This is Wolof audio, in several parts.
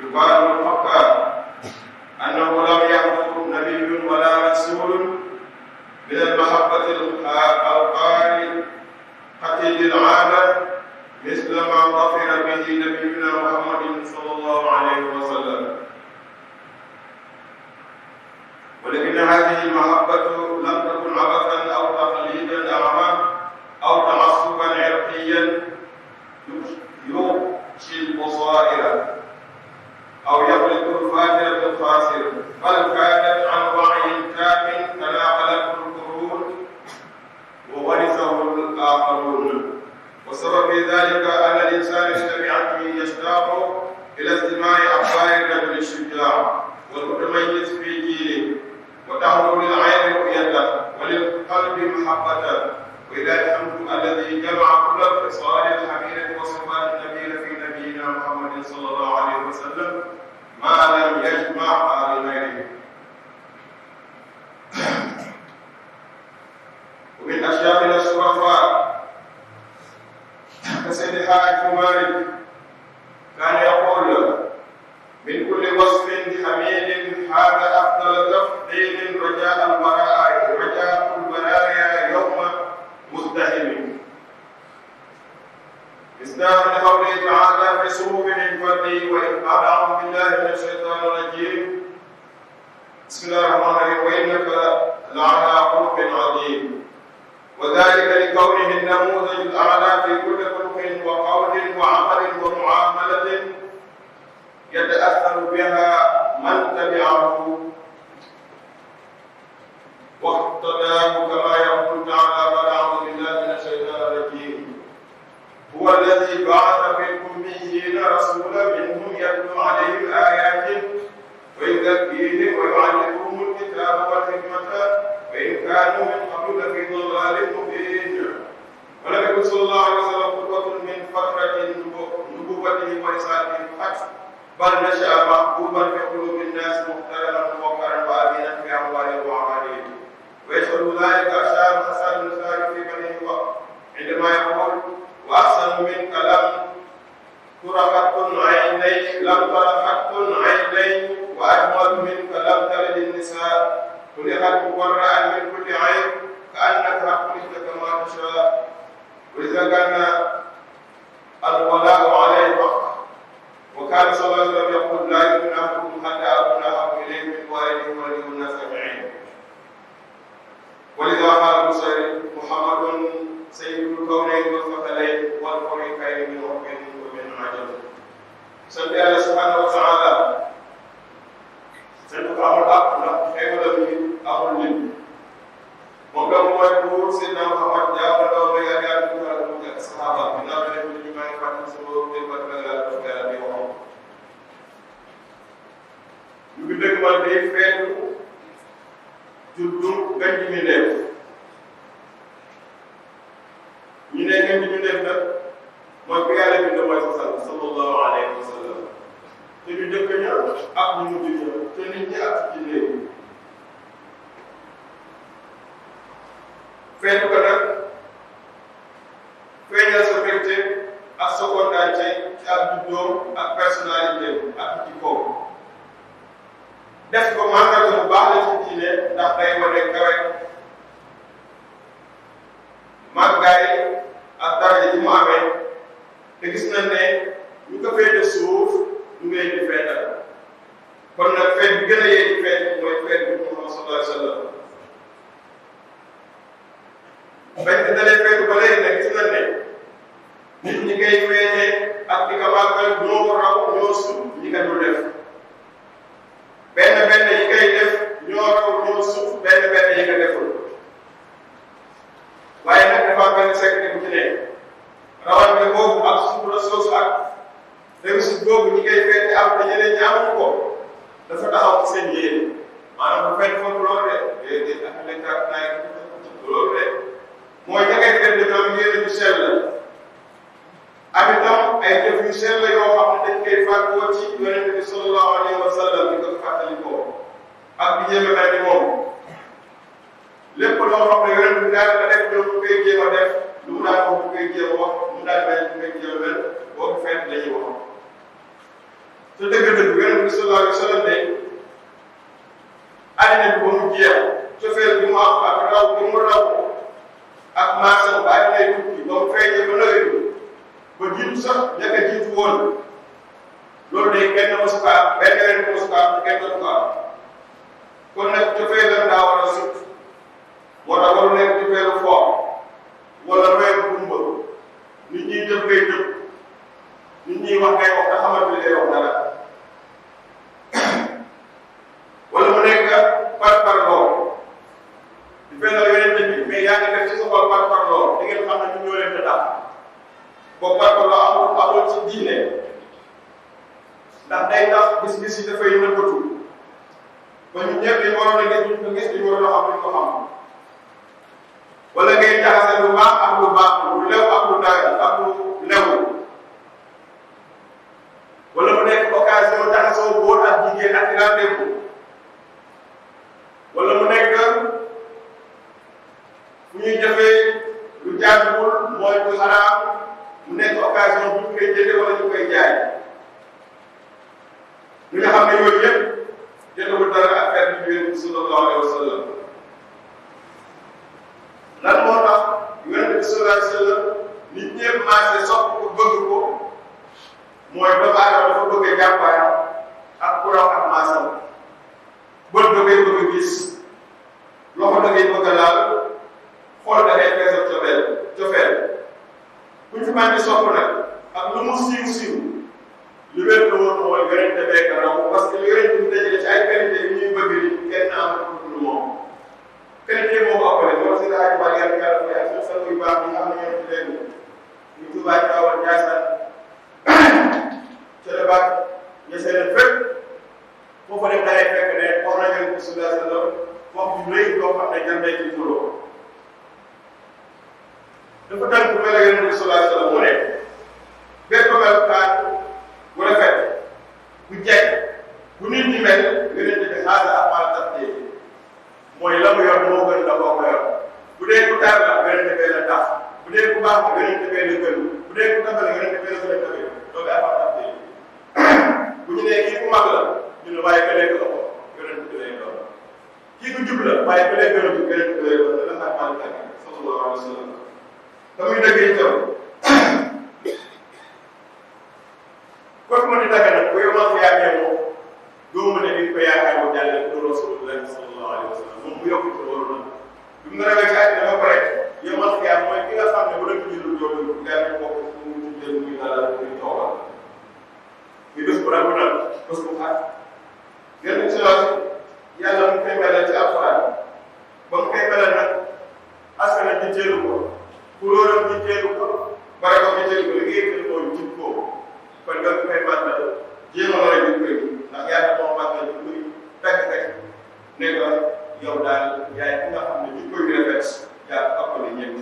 يقال الحق أنه لم يحضر نبي ولا رسول من المحبة القارئة العامة مثل ما ظفر به نبينا محمد صلى الله عليه وسلم. ولكن هذه المحبة لم تكن عبثا أو تقليدا أعمى أو تعصبا عرقيا يغشي البصائر أو يخلق الفاترة الخاسر، بل كانت عن وعي تام تناقلته القرون وورثه الآخرون. وسبب في ذلك أن الإنسان بطبيعته يشتاق إلى استماع أخبار الرجل الشجاع والمتميز في جيله، وتحضر للعين رؤيته وللقلب محبته. وإلى الحمد الذي جمع كل الخصال الحميدة وصفات النبيل في نبينا محمد صلى الله عليه وسلم ما لم يجمع غيره. ومن أشياخنا الشرفاء كسيد حاج مالك كان يقول: من كل وصف حميد هذا أفضل تفضيل رجاء البرايا يوم مزدحم. مصداق لقوله تعالى في صحف الفردي: أعوذ بالله من الشيطان الرجيم، بسم الله الرحمن الرحيم، وإنك لعلى خلق عظيم. وذلك لكونه النموذج الأعلى في كل خلق وقول وعمل ومعاملة يتأثر بها من تبعه واقتداه، كما يقول تعالى: أعوذ بالله من الشيطان الرجيم، هو الذي بعث في الأميين رسولا منهم يتلو عليهم آياته ويزكيهم ويعلمهم الكتاب والحكمة وإن كانوا من قبل لفي ضلال مبين. ولم يكن صلى الله عليه وسلم قدوة من فترة نبوته ورسالته فحسب، بل نشأ محبوبا في قلوب الناس مختارا موقرا وآمنا في أموالهم وأعمالهم. ويشهد ذلك أشار حسن بن ثابت في بنيه عندما يقول: وأحسن منك لم تر خط عينين وأجمل منك لم تلد النساء، خلقت مبرأ من كل عيب كأنك خلقت كما تشاء. ولذا كان الولاء عليه حق. وكان صلى الله عليه وسلم يقول: لا يؤمن أحدكم حتى أكون أحب إليه من والده وولده والناس أجمعين. ولذا قال البصيري: محمد سيد الكونين والثقلين والفريقين من عقل ومن عجب. sant Yàlla subhanahu wa ta'ala sant ko amul ak ndax xéewal bi amul lim. moom la mooy buur Seydina Muhammad jaamu ndaw ba yaakaar du ko ak ak saxaaba bi naa leen ñu may fàttali sama mbir ba la la ko yàlla di waxoon. ñu ngi dëgg man day feetu juddu gën ji mi def. ñu ne gën ji mi def nag mooy ku yàlla bind mooy sa sal sallallahu alayhi wa sallam. te ñu njëkk ña ak ñu mujj ña te nit ñi ak ci léegi. feetu ko nag feeñal sa mbégte ak sa kontaante ci ak juddoom ak personnalité ak ci kaw. def ko màngal bu baax la ci diine ndax day wane kawe màggaay ak daraja ji mu amee. te gis nañ ne ñu ko féete suuf ñu ngi leen di feetal. kon nag feet bi gën a yee ci feet mooy feet bi Muhammad sallallahu alayhi wa sallam. bañ ko dalee feetu ba léegi nag gis nañ ne nit ñi koy feete ak di ko màggal ñoo ko raw ñoo suuf ñi ko dul def. benn yi koy def ñoo raw ñoo suuf benn yi ko deful. waaye nag dafa am benn secret bu ci nekk. rawante boobu ak sutura soosu ak réussite boobu ñi koy feete am te ñeneen ñi amuñu ko dafa taxaw ci seen yéene. maanaam bu fekk foofu loolu de ak lekkaat naay loolu de mooy ña koy feete ñoom yéene ju sell la. am itam ay jëf yu sell la yoo xam ne dañ koy fàggoo ci yonente bi sallallahu alayhi wa sallam di ko fàttali ko ak di jéem a mel ni moom. lépp loo xam ne yonente bi daal la def ñoom ñu koy jéem a def lu mu daan wax bu koy jéem a wax mu daal mel bu koy jéem a mel boobu feet la ñuy wax. te dëgg-dëgg bi sallallahu alayhi wa sallam ne àddina bi ba mu jeex cofeel bi mu am ak raw bi mu raw ak maasam ba àddina tukki ba mu feeñee ba nëwétu ba jiitu sax ña ko jiitu woon loolu day kenn mosu ko am benn ren mosu ko am kenn mosu ko am kon nag cofeelam daa war a sut moo tax waru nekk cofeelu foo wala reer gumba nit ñi jëf ngay jëf nit ñi wax ngay wax nga xamante ne ngay wax dara wala mu nekk par loo di fennal yeneen bi mais yaa ngi def ci sa xol par loo di ngeen xam ne ñu ñoo leen di tax boobu par loo amul ci diine ndax day tax gis-gis yi dafay nëbbatu ba ñu ñëpp dañu waroon a gis duñ ko gis dañu waroon a xam duñ ko xam wala ngay jaxase lu baax ak lu baax lu lew ak lu dagal ak lu lew wala mu nekk occasion jaxasoo góor ak jigéen ak rendez-vous wala mu nekk fu ñuy jëfee lu jaaduwul mooy lu xaraam mu nekk occasion bu ñu koy jëndee wala ñu koy jaay li nga xam ne yooyu yëpp jëndewul dara ak affaire bi Yonent bi sallallahu alayhi wa sallam lan moo tax Yonent bi sallallahu alayhi wa sallam nit ñëpp maase sopp ko bëgg ko mooy doomu aadama dafa bëgg a jàmbaay ak kuraw ak maasam bët da ngay bëgg a gis loxo da ngay bëgg a laal xool da ngay feesal cofeel bu ñu mën di sopp nag ak lu mu siiw li wér la woon mooy Yonent bee raw parce que li Yonent bi dajale ci ay qualité yi ñuy bëgg ni kenn am lu moom qualité moo ko appelé loolu si daal di bari yàlla yàlla koy ak suñu yu baax yi nga xam ne ñoo ci leen ñu tubaab ci awal Njaasaan ca la baax ñu seen fépp foofu dem da ngay fekk ne wax na Yonent bi sallallahu alayhi wa sallam wax ju rëy loo xam ne jar nañ ci fuloo dafa tànk bu mel ne Yonent bi sallallahu alayhi wa sallam mu ne bépp melukaan bu rafet bu jekk bu nit ñi mel Yonent bi xaasa amal tafdil mooy la mu yor moo gën la boo ko yor bu dee ku tar la Yonent bi la tax bu dee ku baax la Yonent bi la gën bu dee ku tabal Yonent bi la gën a tabe loolu amal tafdil bu ñu nee kii ku mag la ñu ne waaye këlee ko ëpp Yonent bi lay doon kii ku jub la waaye këlee gën a jub Yonent bi lay doon la amal tafdil sallallahu alayhi wa sallam te muy dëgg itam kooku ma di tàggat nag bu yomal ko yaakaar moom doo mën a di ko yaakaar mu jàllale ko Rasulullah sallallahu alayhi wa sallam moom mu yokk ci loolu nag bi mu rawee ci àddina ba pare yomal ko yaakaar mooy ki nga xam ne bu la ko jëlul yow gaa yi bokk mu tuddee muy dara muy toogal muy bés bu ràgg nag bés bu xaar gën ci loolu yàlla mu koy melal ci alxuraan ba mu koy melal nag askan ji teelu ko kulóoram ji teelu ko barabam ji teelu ko li ngay yëkkati mooy jub ko kon nga koy màggal jéem a war a jub koy ndax yàlla moo màggal jub koy tàgg ne ko yow daal yaay ki nga xam ne jub koy rafet yaa ëppale ñeent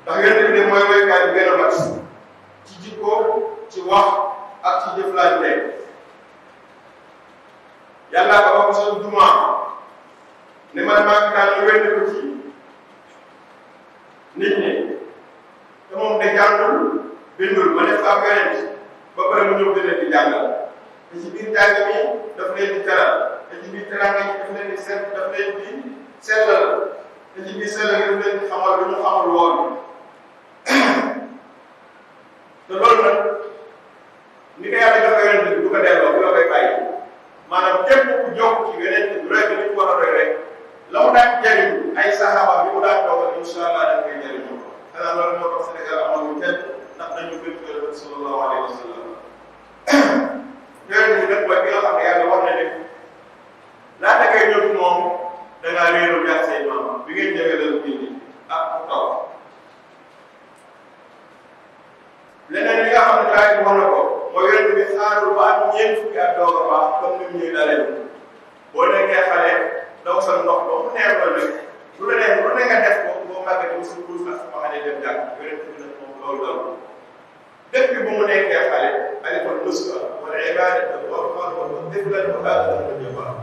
ndax Yonent bi mooy woykaay bi gën a mat ci jikko ci wax ak ci jëflante yàlla ko wax sa jumaa ne man maa ngi kaan wénn ko ci nit ñi te moom de jàngul bindul ba def am Yonent ba pare mu ñëw leen di jàngal te ci biir jàng mi daf leen di teral te ci biir teraanga yi daf leen di sellal te ci biir sellal yi daf leen di xamal lu ñu xamul woon te loolu nag ni ko yàlla dafa Yonent bi du ko delloo bu la koy bàyyi maanaam képp ku jokk ci Yonent bi roy li ñu war a roy rek la mu daan jëriñ ay saxaaba bi mu daan dogal incha allah dañ koy jëriñoo xanaa loolu moo tax Sénégal amoon kenn ndax dañu gën Yonent bi sallallahu alayhi wa sallam Yonent bi nag mooy ki nga xam ne yàlla wax na ne laata ngay ñëw moom da ngaa réeru jàng say maam bi ngeen ñëwee la indi ak ku taw leneen li nga xam ne daal di wax na ko mooy Yonent bi xaarul ba am ñeent fukki at doog a baax comme ni mu ñuy dalee boo nekkee xale daw sa ndox ba mu neex la nag lu la neex lu ne nga def ko boo màggee dem sa kuus ak sama xale dem jàng Yonent bi nag moom loolu daw depuis bu mu nekkee xale alifal nuska wala ibaada wala def la ko daal la ko jëfa ba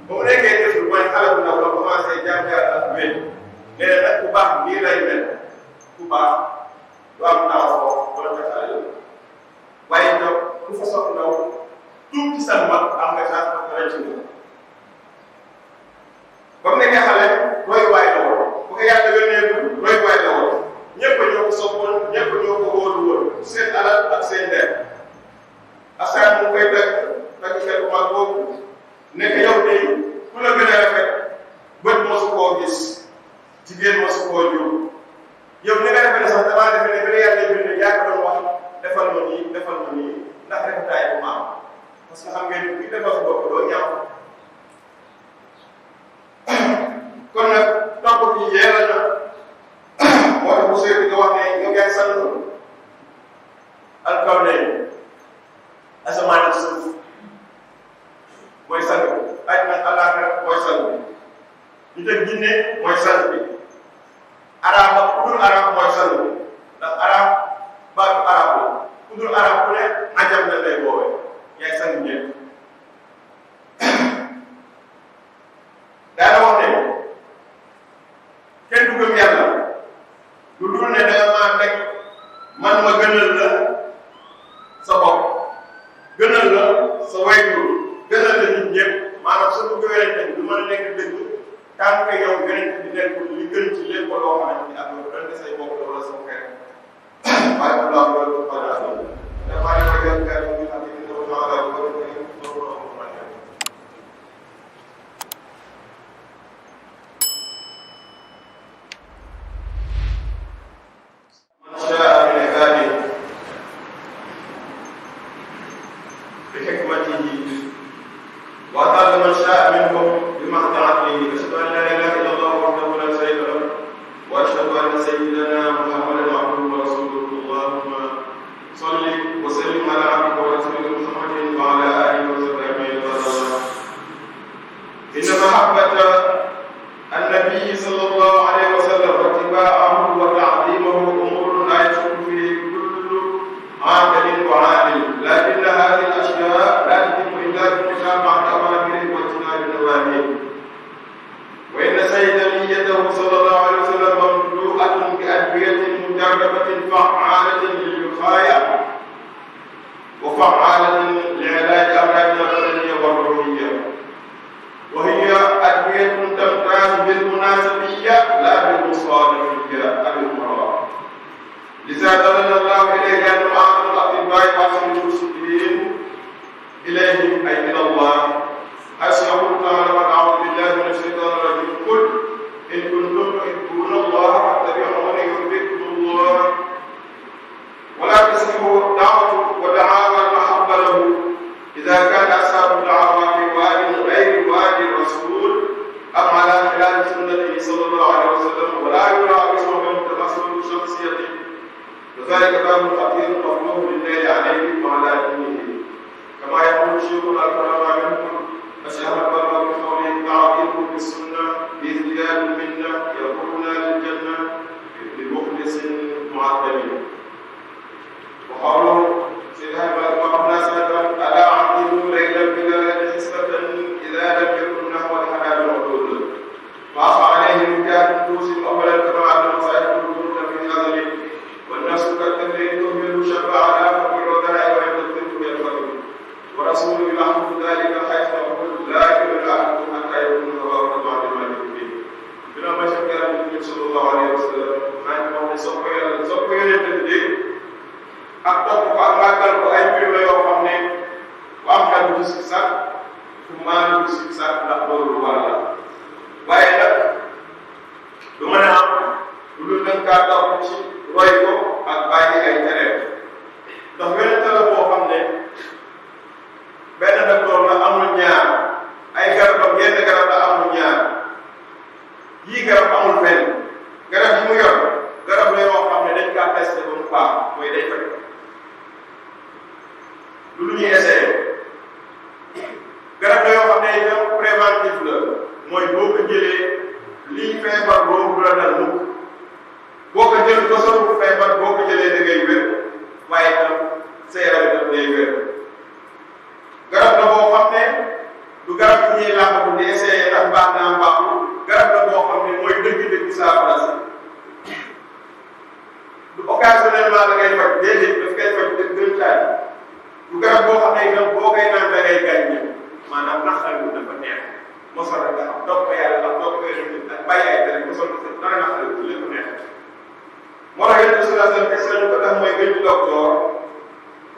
mu nekkee def mooy xale bu ndaw la commencé jaar ak wéy nee na nag ku baax nii lay mel ku baax du am naaw foofu wala ca xale la waaye itam ku takk seen der askan mu koy takk xel bu mag boobu nekk yow de ku la gën a rafet bët mosu koo gis jigéen mosu koo jur yow ni nga defee ne sax damaa defe ne bi la yàlla bind yaa ko doon wax defal ma nii ndax rafetaay bu maam parce que xam ngeen ki defal sa bopp doo ñaaw kon nag topp bi yeela na moo tax bu sëy bi nga wax ne yow yaay sant alkaw ne asamaan ak suuf mooy sant bi aj nag àllaaxira mooy sant bi ñu teg jinne mooy sant bi arab ak ku dul arab mooy sant bi ndax arab baatu arab la ku dul arab ku ne ajam la lay woowee yaay sant ñëpp daana wax ne kenn du gëm yàlla lu dul ne danga maa teg man ma gënal la sa bopp gënal la sa waajur gënal la nit ñëpp maanaam sa bëgg werante bi du mën a nekk dëgg tant que yow werante bi nekkul li gën ci lépp loo xamante ni ak loolu dañ say bopp la wala sa xeet waaye bu laa loolu xanaa damaa ne ko jël kàddu gi xam ne dama naa la ko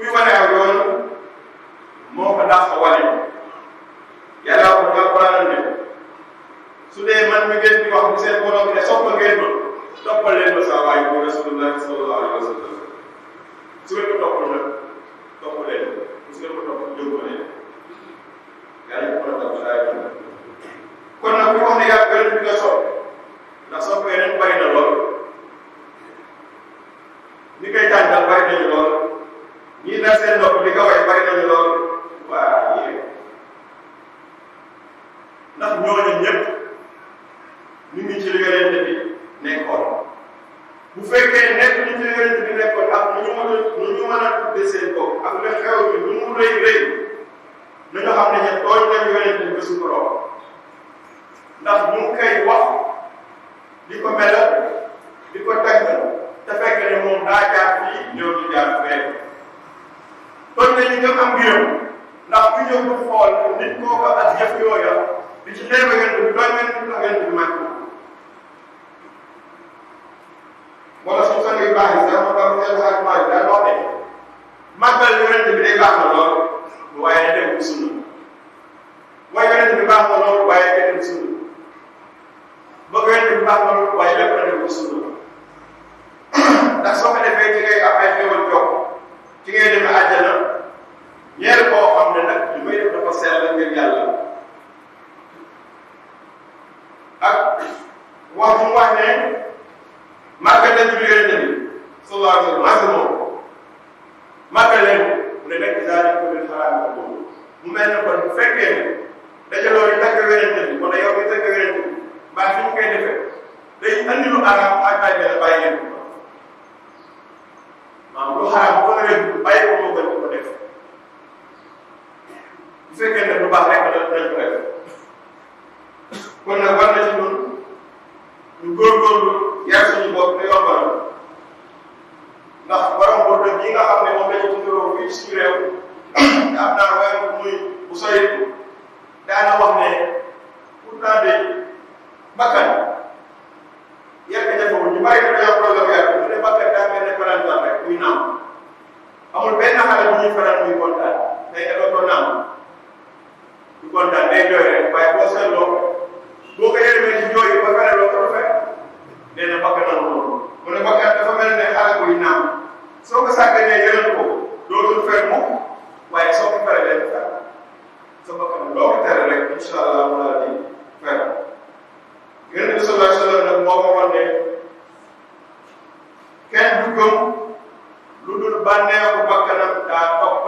kuy wane aw yoon moo ko dàq wane yàlla ko alquran ne su dee man mi ngeen di wax bu seen borom ne sopp ngeen ma toppal leen ma saa waay bu Rasulullah sallallahu alayhi wa sallam su ngeen ko toppal nag topp leen su ngeen ko topp jóg leen yàlla ko topp saa yi kon nag bu wax ne yàlla gën bi nga sopp ndax sopp yeneen bari na lool ñi koy tàngal bari nañu lool ñii na seen nopp di ko way bari nañu lool waa yéen ndax ñooñu ñëpp ñu ngi ci li yonent bi nekkoon bu fekkee nekk ñu ci li yonent bi nekkoon ak nu ñu mën a tuddee seen bopp ak le xew bi nu mu rëy rëy nañu xam ne ñun tooñ nañu yonent bi ba su borom ndax ñu ngi koy wax di ko melal di ko tagg te fekk ne moom daa jaar fii ñëw di jaar fee tooñ nañu ñëpp am mbiram ndax ku ñëw bu xool nit kooku ak jëf yooya di ci xeeb a yonent bi doy mel ni ak yonent bi màgg wala suñu sang yu baax yi sax ma ko seen xaaj maa yi daal wax ne màggal yonent bi day baax na lool waaye dem bu sunna waaye yonent bi baax na lool waaye dem bu sunna bëgg yonent bi baax na lool waaye lépp na dem bu sunna ndax soo ko defee ci ngay am ay xéwal jokk ci ngay demee àjjana ñeer koo xam ne nag li may def dafa sell ngir yàlla ak wax bu mu wax ne màggal leen ci yonent bi sallallahu alayhi wa sallam moom màggal leen mu ne nag daal di ko leen xalaat ko boobu mu mel ne kon bu fekkee ne dajaloo yi tagg yonent bi wala yow mi tagg yonent bi mbaa fi ñu koy defee day andi lu araam ak bàyyi leen bàyyi leen ko maanaam lu xaraam bu ko rek bàyyi ko moo gën ko def bu fekkee ne lu baax rek dañ ko def kon nag war na ci ñun ñu góorgóorlu yar suñu bopp te yombal ndax borom boobu yi nga xam ne moom la ñu tuddoo fii suñu réew te am naa waaye muy bu sori daana wax ne pourtant de bakkan yàq jafewul ñu bari dañoo problème yàq mu ne bakkan daa mel ne parantal rek muy naam amul benn xale bu ñuy faral muy kontaan tey nga dootoo naam du kontaan day jooy rek waaye boo seetloo boo ko yërmee ci jooy ba pare loo ko rafet nee na bakkan na loolu mu ne bakkan dafa mel ne xale buy naam soo ko sàgganee yëral ko dootul fer mukk waaye soo ko feree leen fer sa bakkan loo ko tere rek incha allah mu la di fer Yonent bi sallallahu alayhi wa sallam nag moo ko wan ne kenn du gëm lu dul bànneexu bakkanam daa topp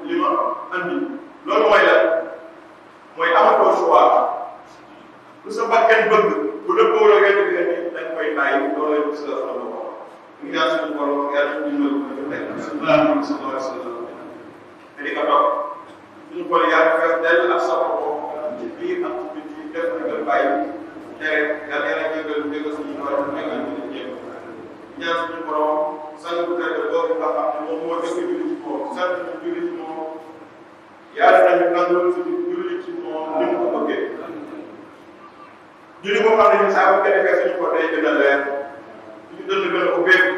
li ma andi loolu mooy lan mooy amatoo choix lu sa bakkan bëgg bu dëppoo la ngeen di indi dañ koy bàyyi loolu la ñu si la soxla ko ñu ñaan suñu borom yàlla ñu dimbali ko ñu nekk sallallahu alayhi wa sallam te di ko topp suñu boole yàlla fees dell ak sa bopp ci biir ak ci biti def na nga bàyyi tere yàlla yàlla jégal suñu borom jégal ñu ñëpp ñaan suñu borom sang bu tedd boobu nga xam ne moom moo dëkk julli ci moom sant ñu julli ci moom yàlla nañu nangul suñu julli ci moom ni mu ko bëggee julli boo xam ne ñu saa bu ko defee suñu ko day gën a leer suñu dënd gën a ubbeeku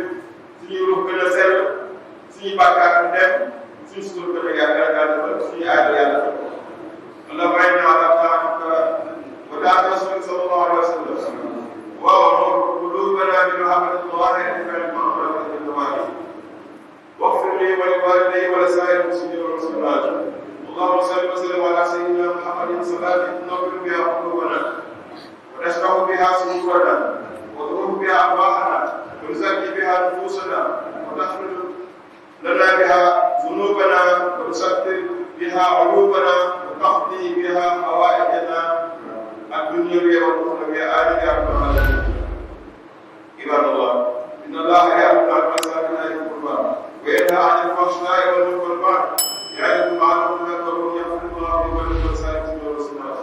suñuy ruux gën a sell suñuy bàkkaar ñu dem suñu suur gën a yàgg yàlla suñuy aada yàlla اللهم إنا على طاعتك وطاعة رسولك صلى الله عليه وسلم وامر قلوبنا بمحبة الظاهر فالمغفرة للجوارح واغفر لي ولوالدي ولسائر المسلمين والمسلمات اللهم صل وسلم على سيدنا محمد صلاة تنور بها قلوبنا ونشرح بها صدورنا وتروح بها أرواحنا ونزكي بها نفوسنا وتغفر لنا بها ذنوبنا ونستر بها عيوبنا وتقضي بها حوائجنا الدنيوية والأخروية آمين يا رب العالمين. عباد الله إن الله يأمر بالمساكين والقربى وينهى عن الفحشاء والمنكر والبغي يعظكم لعلكم تذكرون يغفر الله لكم ولسائر المسلمين.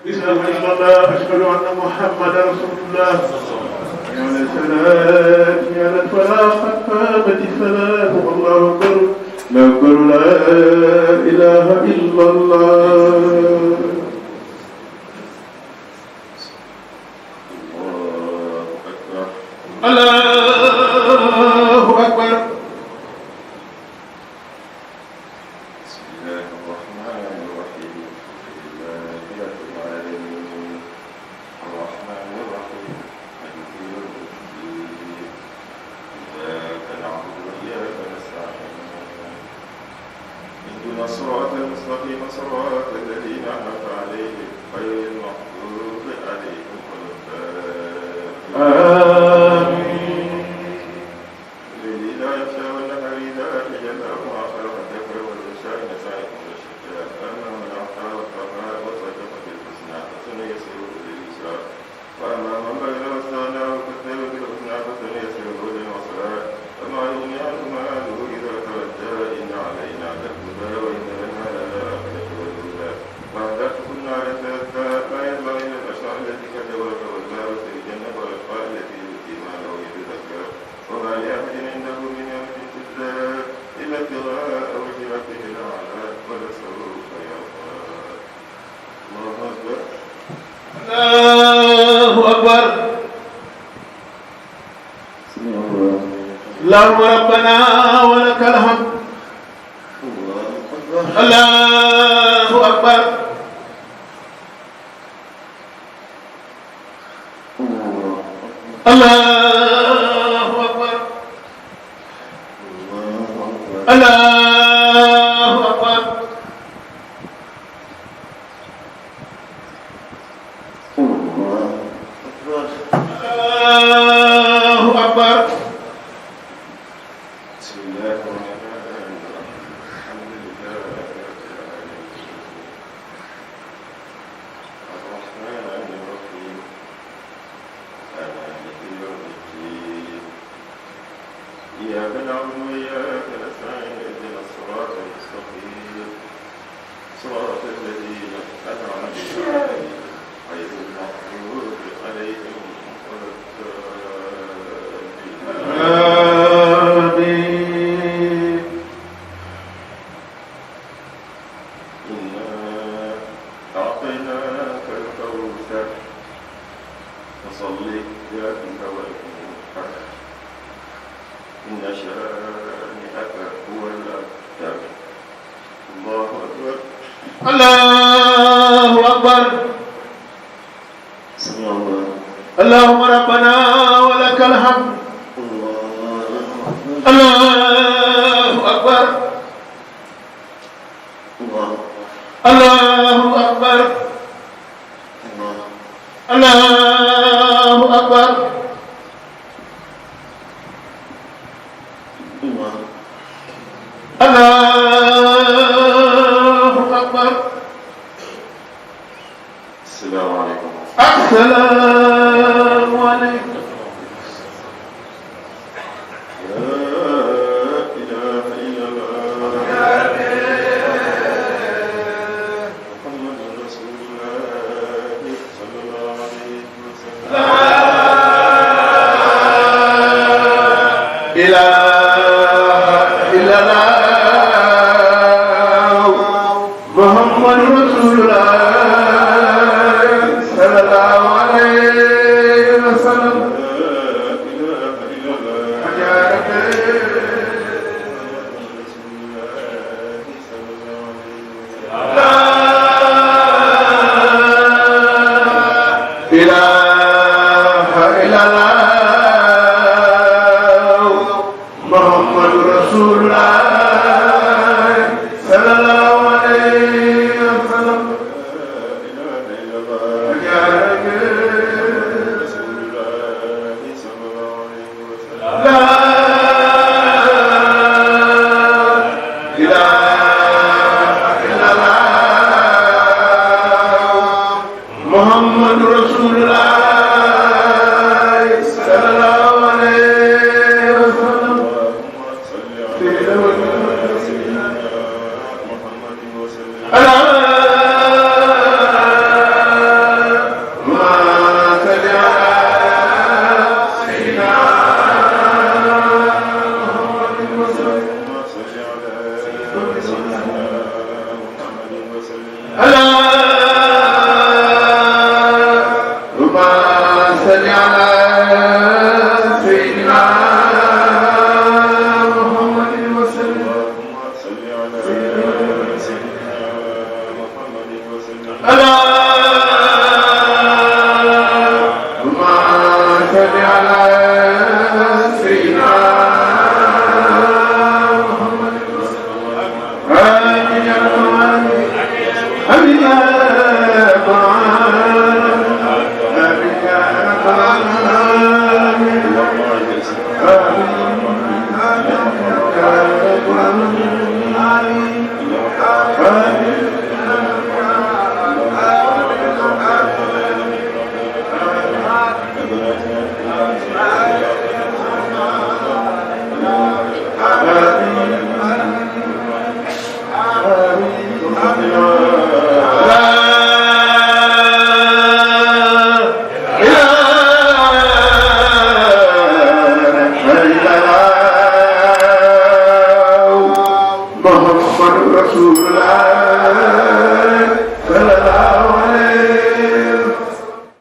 بسم الله أشهد أن محمدا رسول الله. يا للسلام يا للفلاح قد قامت الصلاة والله أكبر لا أكبر لا إله إلا الله. الله أكبر. الصراط المستقيم صراط الذين أنعمت عليهم غير المغضوب عليهم ولا الضالين. الذي لا يخشى والنهار إذا تجلى وما خلق الذكر والأنثى إن سعيكم لشتى فأما من أعطى واتقى وصدق بالحسنى فسنيسره لليسرى وأما من بخل واستغنى وكذب بالحسنى فسنيسره للعسرى وما يغني عنه ماله إذا تردى إن علينا للهدى وإن لنا للآخرة والأولى وأهدتكم نارا تلظى لا ينبغي للبشر الذي كذب وتولى وسيجنب الأتقى التي يؤتي ماله يتزكى وما لأحد عنده من نعمة تجزى إلا ابتغاء وجه ربه الأعلى ولسوف يرضى. الله أكبر. الله أكبر. اللهم ربنا ولك الحمد. الله أكبر. الله أكبر. الله أكبر. الله أكبر. بسم الله الرحمن الرحيم. الحمد لله رب العالمين الرحمن الرحيم مالك يوم الدين إياك نعبد وإياك نستعين اهدنا الصراط المستقيم صراط الذين أنعمت عليهم غير المغضوب عليهم ولا الضالين. إنا أعطيناك الكوثر فصل لربك وانحر إن شانئك هو الأبتر. الله أكبر. الله أكبر. اللهم ربنا ولك الحمد. الله أكبر. الله أكبر. الله أكبر. الله أكبر. السلام عليكم. السلام عليكم. لا إله إلا الله محمد رسول الله صلى الله عليه وسلم. لا إله إلا الله محمد رسول الله صلى الله عليه وسلم. إله إلا الله محمد رسول الله صلى الله عليه وسلم. لا إله إلا الله محمد رسول الله صلى الله عليه وسلم. سيدنا محمد Muhammad Rasulullah sallallahu